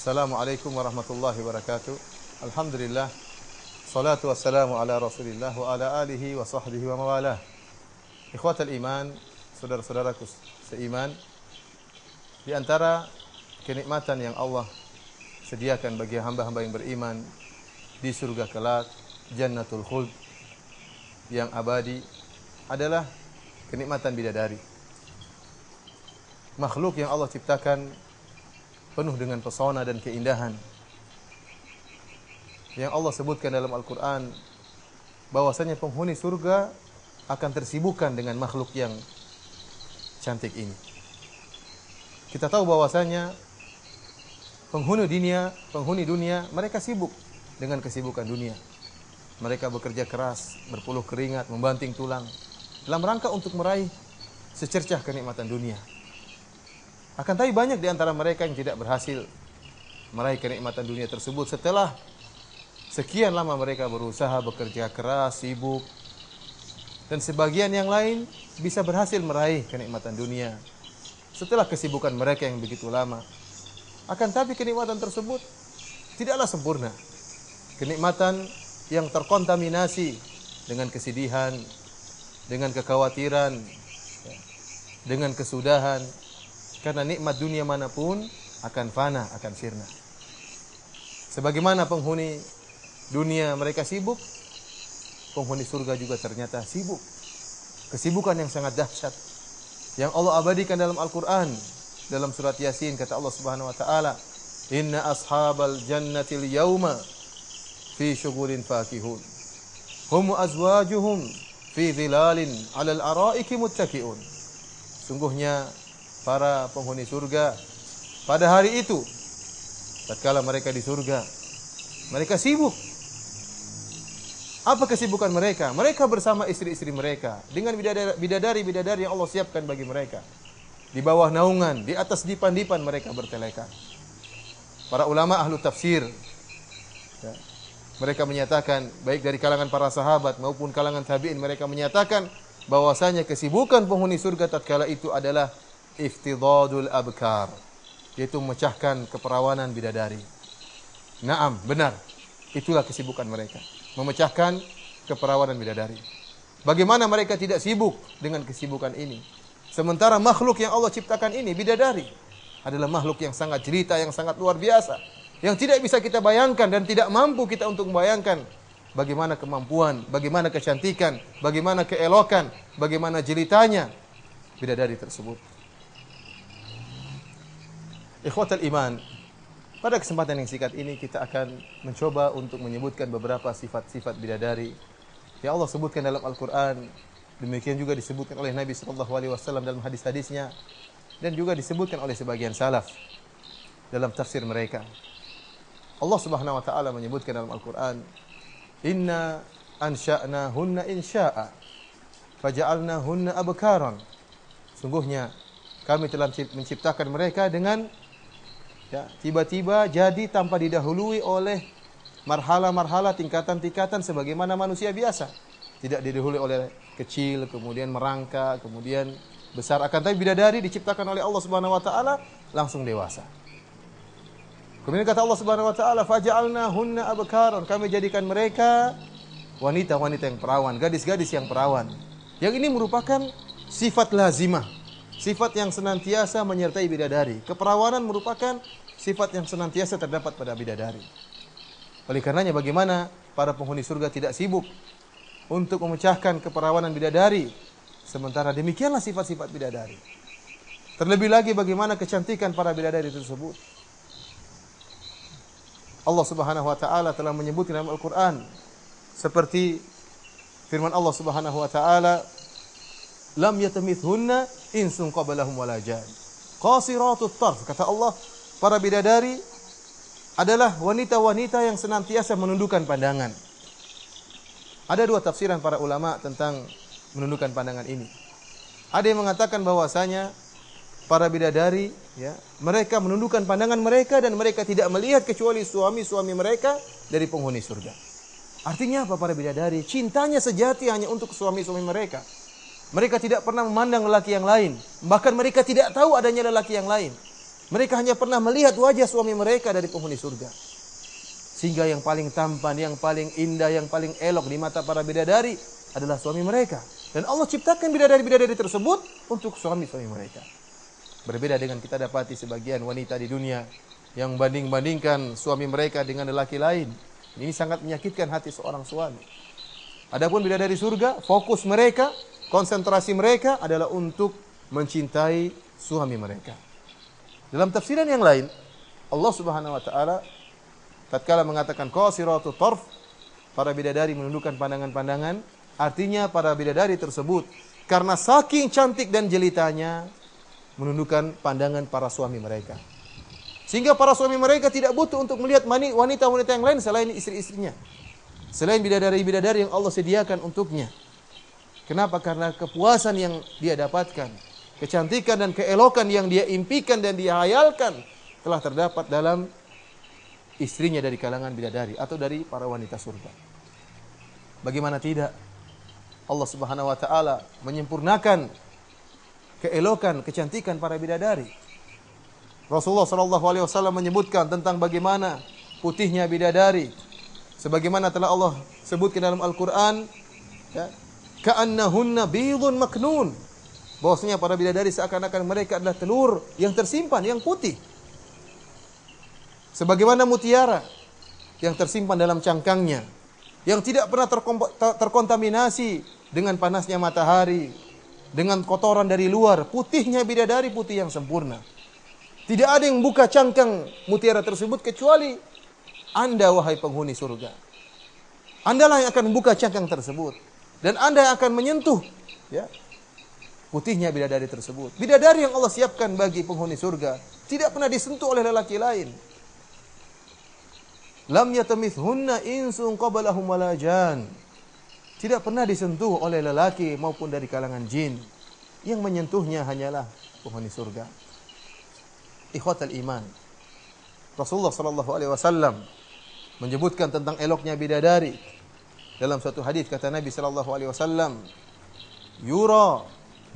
Assalamualaikum warahmatullahi wabarakatuh. Alhamdulillah. Salatu wassalamu ala Rasulillah wa ala alihi wa sahbihi wa mawalah. Ikhwatal iman, saudara-saudaraku seiman, di antara kenikmatan yang Allah sediakan bagi hamba-hamba yang beriman di surga kelak, Jannatul Khuld yang abadi, adalah kenikmatan bidadari. Makhluk yang Allah ciptakan penuh dengan pesona dan keindahan, yang Allah sebutkan dalam Al-Quran bahwasanya penghuni surga akan tersibukkan dengan makhluk yang cantik ini. Kita tahu bahwasanya penghuni dunia mereka sibuk dengan kesibukan dunia. Mereka bekerja keras, berpeluh keringat, membanting tulang dalam rangka untuk meraih secercah kenikmatan dunia. Akan tapi banyak di antara mereka yang tidak berhasil meraih kenikmatan dunia tersebut setelah sekian lama mereka berusaha, bekerja keras, sibuk. Dan sebagian yang lain bisa berhasil meraih kenikmatan dunia setelah kesibukan mereka yang begitu lama. Akan tapi kenikmatan tersebut tidaklah sempurna. Kenikmatan yang terkontaminasi dengan kesedihan, dengan kekhawatiran, dengan kesudahan. Karena nikmat dunia manapun akan fana, akan sirna. Sebagaimana penghuni dunia mereka sibuk, penghuni surga juga ternyata sibuk. Kesibukan yang sangat dahsyat yang Allah abadikan dalam Al-Quran. Dalam surat Yasin kata Allah Subhanahu wa taala, "Inna ashabal jannatil yauma fi syughulin fakihun. Hum azwajuhum fi dhilalin 'alal araiki muttaqiun." Sungguhnya para penghuni surga pada hari itu, tatkala mereka di surga, mereka sibuk. Apa kesibukan mereka? Mereka bersama istri-istri mereka dengan bidadari-bidadari yang Allah siapkan bagi mereka. Di bawah naungan, di atas dipan-dipan mereka bertelekan. Para ulama ahlu tafsir, mereka menyatakan, baik dari kalangan para sahabat maupun kalangan tabi'in, mereka menyatakan bahwasanya kesibukan penghuni surga tatkala itu adalah iftidadul abkar, yaitu memecahkan keperawanan bidadari. Naam, benar. Itulah kesibukan mereka, memecahkan keperawanan bidadari. Bagaimana mereka tidak sibuk dengan kesibukan ini? Sementara makhluk yang Allah ciptakan ini, bidadari, adalah makhluk yang sangat jelita, yang sangat luar biasa, yang tidak bisa kita bayangkan dan tidak mampu kita untuk membayangkan bagaimana kemampuan, bagaimana kecantikan, bagaimana keelokan, bagaimana jelitanya bidadari tersebut. Ikhwatal iman, pada kesempatan yang singkat ini kita akan mencoba untuk menyebutkan beberapa sifat-sifat bidadari yang Allah sebutkan dalam Al-Quran. Demikian juga disebutkan oleh Nabi SAW dalam hadis-hadisnya, dan juga disebutkan oleh sebagian salaf dalam tafsir mereka. Allah Subhanahu wa taala menyebutkan dalam Al-Quran, "Inna ansha'nahunna insya'a faja'alnahunna abkaran." Sungguhnya kami telah menciptakan mereka dengan tiba-tiba jadi tanpa didahului oleh marhala-marhala, tingkatan-tingkatan sebagaimana manusia biasa. Tidak didahului oleh kecil, kemudian merangkak, kemudian besar. Akan tapi bidadari diciptakan oleh Allah Subhanahu wa taala langsung dewasa. Kemudian kata Allah Subhanahu wa taala, "Faja'alnahunna abkaran." Kami jadikan mereka wanita-wanita yang perawan, gadis-gadis yang perawan. Yang ini merupakan sifat lazimah, sifat yang senantiasa menyertai bidadari. Keperawanan merupakan sifat yang senantiasa terdapat pada bidadari. Oleh karenanya bagaimana para penghuni surga tidak sibuk untuk memecahkan keperawanan bidadari, sementara demikianlah sifat-sifat bidadari. Terlebih lagi bagaimana kecantikan para bidadari tersebut. Allah Subhanahu wa taala telah menyebutkan dalam Al-Qur'an seperti firman Allah Subhanahu wa taala, "Lam yatamithunna insun qablahum wala jan. Qasiratut tarf." Kata Allah, para bidadari adalah wanita-wanita yang senantiasa menundukkan pandangan. Ada dua tafsiran para ulama tentang menundukkan pandangan ini. Ada yang mengatakan bahwasanya para bidadari, mereka menundukkan pandangan mereka dan mereka tidak melihat kecuali suami-suami mereka dari penghuni surga. Artinya apa? Para bidadari cintanya sejati hanya untuk suami-suami mereka. Mereka tidak pernah memandang lelaki yang lain. Bahkan mereka tidak tahu adanya lelaki yang lain. Mereka hanya pernah melihat wajah suami mereka dari penghuni surga. Sehingga yang paling tampan, yang paling indah, yang paling elok di mata para bidadari adalah suami mereka. Dan Allah ciptakan bidadari-bidadari tersebut untuk suami-suami mereka. Berbeda dengan kita dapati sebagian wanita di dunia yang banding-bandingkan suami mereka dengan lelaki lain. Ini sangat menyakitkan hati seorang suami. Adapun bidadari surga, fokus mereka, konsentrasi mereka adalah untuk mencintai suami mereka. Dalam tafsiran yang lain, Allah Subhanahu wa taala tatkala mengatakan qasiratu tarf, para bidadari menundukkan pandangan-pandangan, artinya para bidadari tersebut karena saking cantik dan jelitanya menundukkan pandangan para suami mereka. Sehingga para suami mereka tidak butuh untuk melihat wanita-wanita yang lain selain istri-istrinya. Selain bidadari-bidadari yang Allah sediakan untuknya. Kenapa? Karena kepuasan yang dia dapatkan, kecantikan dan keelokan yang dia impikan dan dia hayalkan telah terdapat dalam istrinya dari kalangan bidadari atau dari para wanita surga. Bagaimana tidak? Allah Subhanahu wa taala menyempurnakan keelokan, kecantikan para bidadari. Rasulullah sallallahu alaihi wasallam menyebutkan tentang bagaimana putihnya bidadari. Sebagaimana telah Allah sebutkan dalam Al-Qur'an, ya, ka'annahunna bidhun maknun. Bahwasanya para bidadari seakan-akan mereka adalah telur yang tersimpan, yang putih. Sebagaimana mutiara yang tersimpan dalam cangkangnya, yang tidak pernah terkontaminasi dengan panasnya matahari, dengan kotoran dari luar. Putihnya bidadari putih yang sempurna. Tidak ada yang buka cangkang mutiara tersebut kecuali Anda, wahai penghuni surga. Andalah yang akan membuka cangkang tersebut. Dan Anda yang akan menyentuh, ya, putihnya bidadari tersebut. Bidadari yang Allah siapkan bagi penghuni surga tidak pernah disentuh oleh lelaki lain. Lam yatamithunna insun qablahum wala jan. Tidak pernah disentuh oleh lelaki maupun dari kalangan jin. Yang menyentuhnya hanyalah penghuni surga. Ikhwatal iman. Rasulullah sallallahu alaihi wasallam menyebutkan tentang eloknya bidadari. Dalam suatu hadis kata Nabi sallallahu alaihi wasallam, "Yura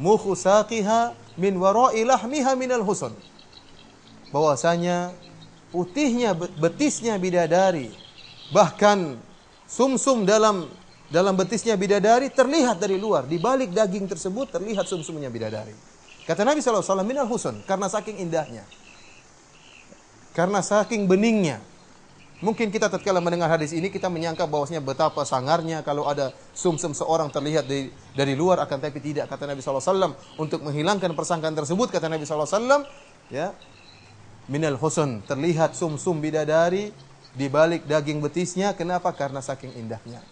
mukhu saqiha min wara'i lahmiha minal husn." Bahwasanya putihnya betisnya bidadari, bahkan sumsum dalam betisnya bidadari terlihat dari luar, di balik daging tersebut terlihat sumsumnya bidadari. Kata Nabi sallallahu alaihi wasallam, minal husn, karena saking indahnya. Karena saking beningnya. Mungkin kita tatkala mendengar hadis ini kita menyangka bahwasanya betapa sangarnya kalau ada sumsum seorang terlihat dari luar, akan tapi tidak. Kata Nabi sallallahu alaihi wasallam, untuk menghilangkan persangkaan tersebut kata Nabi sallallahu alaihi wasallam, ya, minal husn, terlihat sumsum bidadari di balik daging betisnya. Kenapa? Karena saking indahnya.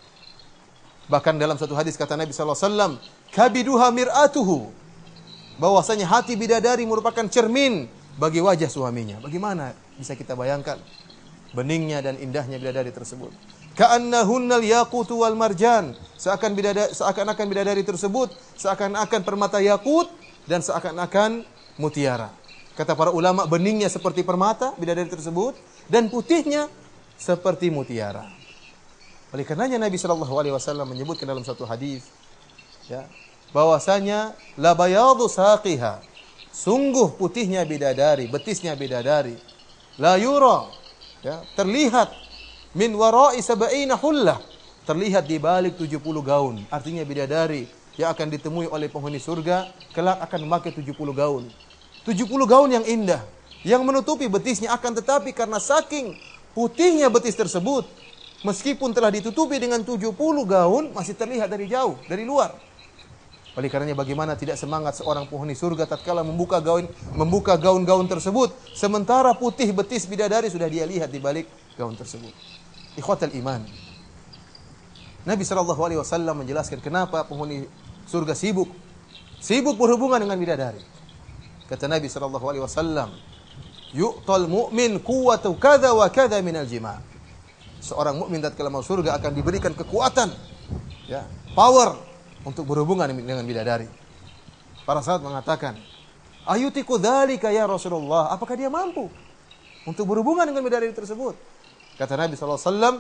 Bahkan dalam satu hadis kata Nabi sallallahu alaihi wasallam, kabiduha mir'atuhu, bahwasanya hati bidadari merupakan cermin bagi wajah suaminya. Bagaimana bisa kita bayangkan beningnya dan indahnya bidadari tersebut? Ka'annahunnal yaqutu wal marjan, seakan-akan bidadari tersebut seakan-akan permata yakut dan seakan-akan mutiara. Kata para ulama, beningnya seperti permata bidadari tersebut dan putihnya seperti mutiara. Oleh karenanya Nabi sallallahu alaihi wasallam menyebutkan dalam satu hadis, ya, bahwasanya la bayadu saqiha, sungguh putihnya bidadari, betisnya bidadari, la yura, ya, terlihat min wara'i sab'ina hullah, terlihat di balik 70 gaun. Artinya bidadari yang akan ditemui oleh penghuni surga kelak akan memakai 70 gaun. 70 gaun yang indah, yang menutupi betisnya, akan tetapi karena saking putihnya betis tersebut, meskipun telah ditutupi dengan 70 gaun, masih terlihat dari jauh, dari luar. Oleh karenanya bagaimana tidak semangat seorang penghuni surga tatkala membuka gaun-gaun tersebut, sementara putih betis bidadari sudah dia lihat di balik gaun tersebut. Ikhwatal iman. Nabi sallallahu alaihi wasallam menjelaskan kenapa penghuni surga sibuk berhubungan dengan bidadari. Kata Nabi sallallahu alaihi wasallam, yu'tal mu'min quwwatu kadza wa kadza minal jima'. Seorang mukmin tatkala masuk surga akan diberikan kekuatan, ya, power untuk berhubungan dengan bidadari. Para sahabat mengatakan, ayutiku dzalika ya Rasulullah, apakah dia mampu untuk berhubungan dengan bidadari tersebut? Kata Nabi sallallahu alaihi wasallam,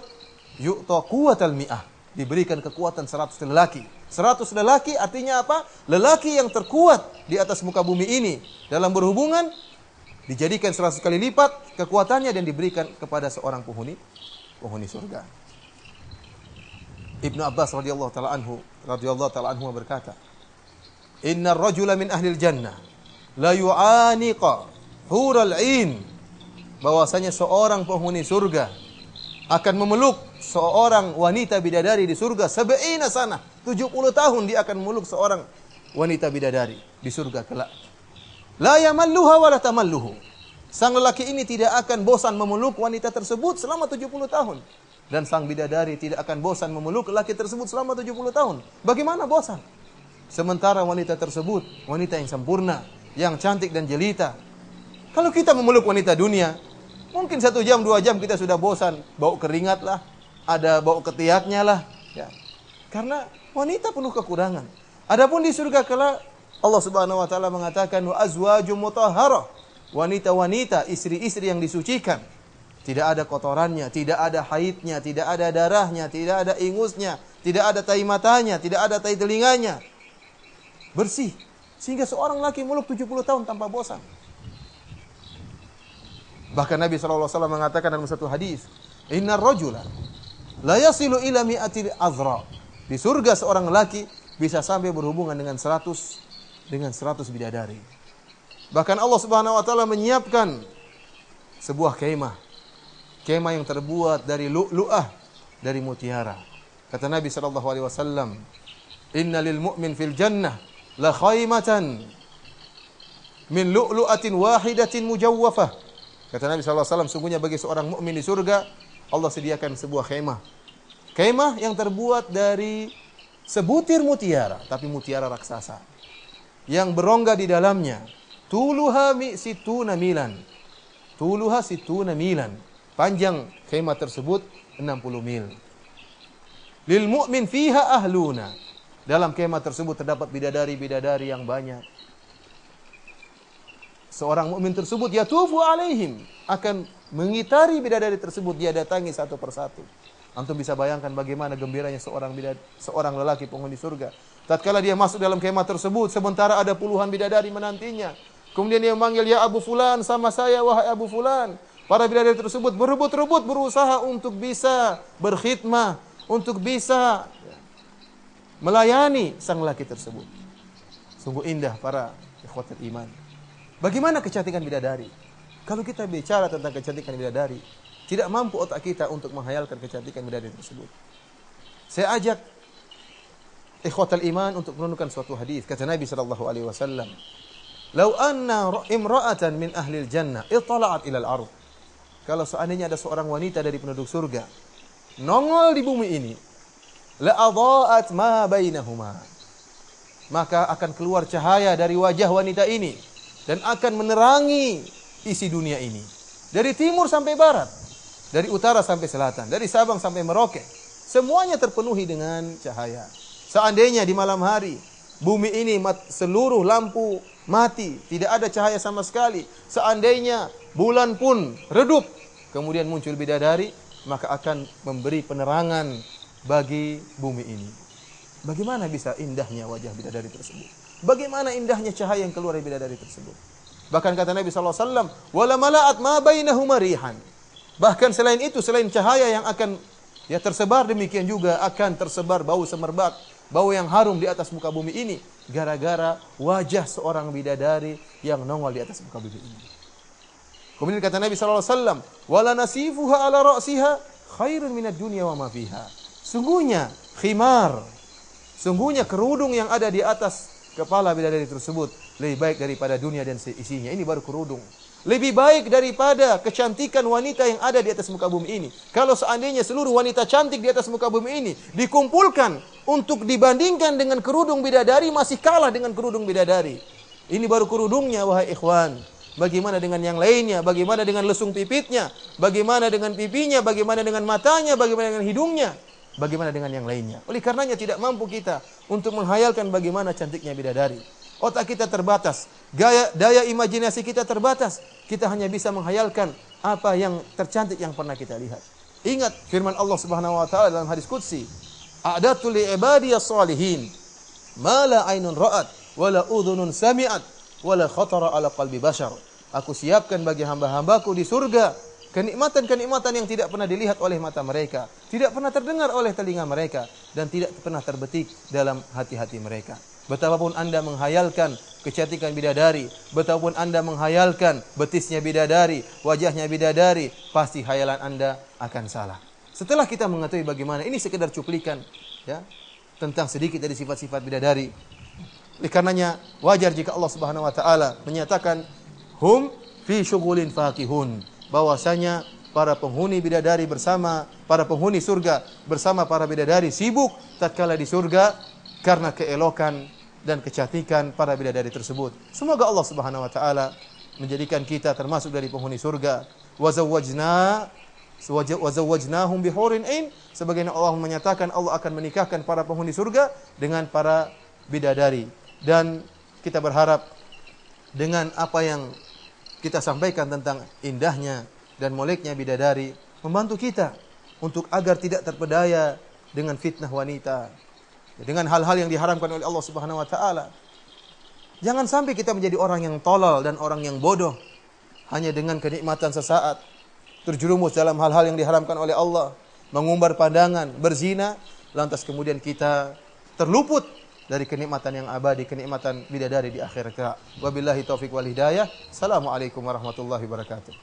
yu'ta quwwatal mi'ah, diberikan kekuatan 100 lelaki. 100 lelaki artinya apa? Lelaki yang terkuat di atas muka bumi ini dalam berhubungan dijadikan 100 kali lipat kekuatannya dan diberikan kepada seorang penghuni surga. Ibnu Abbas radhiyallahu taala anhu berkata, "Innar rajula min ahlil jannah la yu'aniqa hurul 'ain." Bahwasanya seorang penghuni surga akan memeluk seorang wanita bidadari di surga 70 sana, 70 tahun dia akan memeluk seorang wanita bidadari di surga kelak. La yamalluha wa la tamalluhu. Sang lelaki ini tidak akan bosan memeluk wanita tersebut selama 70 tahun. Dan sang bidadari tidak akan bosan memeluk lelaki tersebut selama 70 tahun. Bagaimana bosan? Sementara wanita tersebut, wanita yang sempurna, yang cantik dan jelita. Kalau kita memeluk wanita dunia, mungkin 1 jam, 2 jam kita sudah bosan. Bau keringat lah, ada bau ketiaknya lah. Ya. Karena wanita penuh kekurangan. Adapun di surga kelak, Allah Subhanahu wa taala mengatakan wa azwajum mutahharah. Wanita-wanita, istri-istri yang disucikan. Tidak ada kotorannya, tidak ada haidnya, tidak ada darahnya, tidak ada ingusnya, tidak ada tai matanya, tidak ada tai telinganya. Bersih. Sehingga seorang laki meluk 70 tahun tanpa bosan. Bahkan Nabi SAW mengatakan dalam satu hadis, "Innar rajula la yasilu ila mi'atil azra." Di surga seorang laki bisa sampai berhubungan dengan 100 bidadari. Bahkan Allah Subhanahu wa taala menyiapkan sebuah kemah yang terbuat dari lu'lu'ah, dari mutiara. Kata Nabi sallallahu alaihi wasallam, "Inna lil mu'min fil jannah la khaymatan min lu'lu'atin wahidatin mujawwafah." Kata Nabi sallallahu alaihi wasallam, sungguhnya bagi seorang mukmin di surga Allah sediakan sebuah kemah. Kemah yang terbuat dari sebutir mutiara, tapi mutiara raksasa. Yang berongga di dalamnya. Tuluha situna milan. Tuluha situna milan. Panjang kemah tersebut 60 mil. Lil mu'min fiha ahluna. Dalam kemah tersebut terdapat bidadari-bidadari yang banyak. Seorang mukmin tersebut yatufu alaihim, akan mengitari bidadari tersebut, dia datangi satu persatu. Antum bisa bayangkan bagaimana gembiranya seorang lelaki penghuni surga. Tatkala dia masuk dalam kemah tersebut, sementara ada puluhan bidadari menantinya. Kemudian dia memanggil, "Ya Abu Fulan, sama saya wahai Abu Fulan." Para bidadari tersebut berebut-rebut berusaha untuk bisa berkhidmah, untuk bisa melayani sang lelaki tersebut. Sungguh indah para ikhwatul iman. Bagaimana kecantikan bidadari? Kalau kita bicara tentang kecantikan bidadari, tidak mampu otak kita untuk menghayalkan kecantikan bidadari tersebut. Saya ajak ikhwatul iman untuk merenungkan suatu hadis. Kata Nabi sallallahu alaihi wasallam, "Lau anna imra'atan min ahlil jannah ittala'at ilal ardh." Kalau seandainya ada seorang wanita dari penduduk surga nongol di bumi ini, la adha'at ma bainahuma, maka akan keluar cahaya dari wajah wanita ini dan akan menerangi isi dunia ini. Dari timur sampai barat, dari utara sampai selatan, dari Sabang sampai Merauke, semuanya terpenuhi dengan cahaya. Seandainya di malam hari bumi ini seluruh lampu mati, tidak ada cahaya sama sekali, seandainya bulan pun redup, kemudian muncul bidadari, maka akan memberi penerangan bagi bumi ini. Bagaimana bisa indahnya wajah bidadari tersebut? Bagaimana indahnya cahaya yang keluar dari bidadari tersebut? Bahkan kata Nabi SAW, "Wala mala'at ma bainahuma rihan." Bahkan selain itu, selain cahaya yang akan tersebar, demikian juga akan tersebar bau semerbak, bau yang harum di atas muka bumi ini, gara-gara wajah seorang bidadari yang nongol di atas muka bumi ini. Kemudian kata Nabi SAW, "Wala nasifuha ala ra'siha khairun minad dunya wa ma fiha." Sungguhnya khimar, sungguhnya kerudung yang ada di atas kepala bidadari tersebut lebih baik daripada dunia dan seisinya. Ini baru kerudung. Lebih baik daripada kecantikan wanita yang ada di atas muka bumi ini. Kalau seandainya seluruh wanita cantik di atas muka bumi ini dikumpulkan untuk dibandingkan dengan kerudung bidadari, masih kalah dengan kerudung bidadari. Ini baru kerudungnya, wahai ikhwan. Bagaimana dengan yang lainnya? Bagaimana dengan lesung pipitnya? Bagaimana dengan pipinya? Bagaimana dengan matanya? Bagaimana dengan hidungnya? Bagaimana dengan yang lainnya? Oleh karenanya tidak mampu kita untuk menghayalkan bagaimana cantiknya bidadari. Otak kita terbatas, daya imajinasi kita terbatas. Kita hanya bisa menghayalkan apa yang tercantik yang pernah kita lihat. Ingat firman Allah Subhanahu wa taala dalam hadis qudsi, "A'datu li ibadiyas shalihin ma la ainun ra'at wa la udhunun sami'at wa la khatara ala qalbi bashar." Aku siapkan bagi hamba-hambaku di surga kenikmatan-kenikmatan yang tidak pernah dilihat oleh mata mereka, tidak pernah terdengar oleh telinga mereka, dan tidak pernah terbetik dalam hati-hati mereka. Betapapun Anda menghayalkan kecantikan bidadari, betapapun Anda menghayalkan betisnya bidadari, wajahnya bidadari, pasti hayalan Anda akan salah. Setelah kita mengetahui bagaimana, ini sekedar cuplikan ya tentang sedikit dari sifat-sifat bidadari. Oleh karenanya wajar jika Allah Subhanahu wa taala menyatakan hum fi syughulin fakihun, bahwasanya para penghuni bidadari bersama para penghuni surga bersama para bidadari sibuk tatkala di surga karena keelokan dan kecantikan para bidadari tersebut. Semoga Allah Subhanahu wa taala menjadikan kita termasuk dari penghuni surga. Wa zawwajnahum bihurin ain, sebagaimana Allah menyatakan Allah akan menikahkan para penghuni surga dengan para bidadari. Dan kita berharap dengan apa yang kita sampaikan tentang indahnya dan moleknya bidadari membantu kita untuk agar tidak terpedaya dengan fitnah wanita, dengan hal-hal yang diharamkan oleh Allah Subhanahu wa taala. Jangan sampai kita menjadi orang yang tolol dan orang yang bodoh hanya dengan kenikmatan sesaat, terjerumus dalam hal-hal yang diharamkan oleh Allah, mengumbar pandangan, berzina, lantas kemudian kita terluput dari kenikmatan yang abadi, kenikmatan bidadari di akhirat. Wabillahi taufiq wal hidayah. Assalamualaikum warahmatullahi wabarakatuh.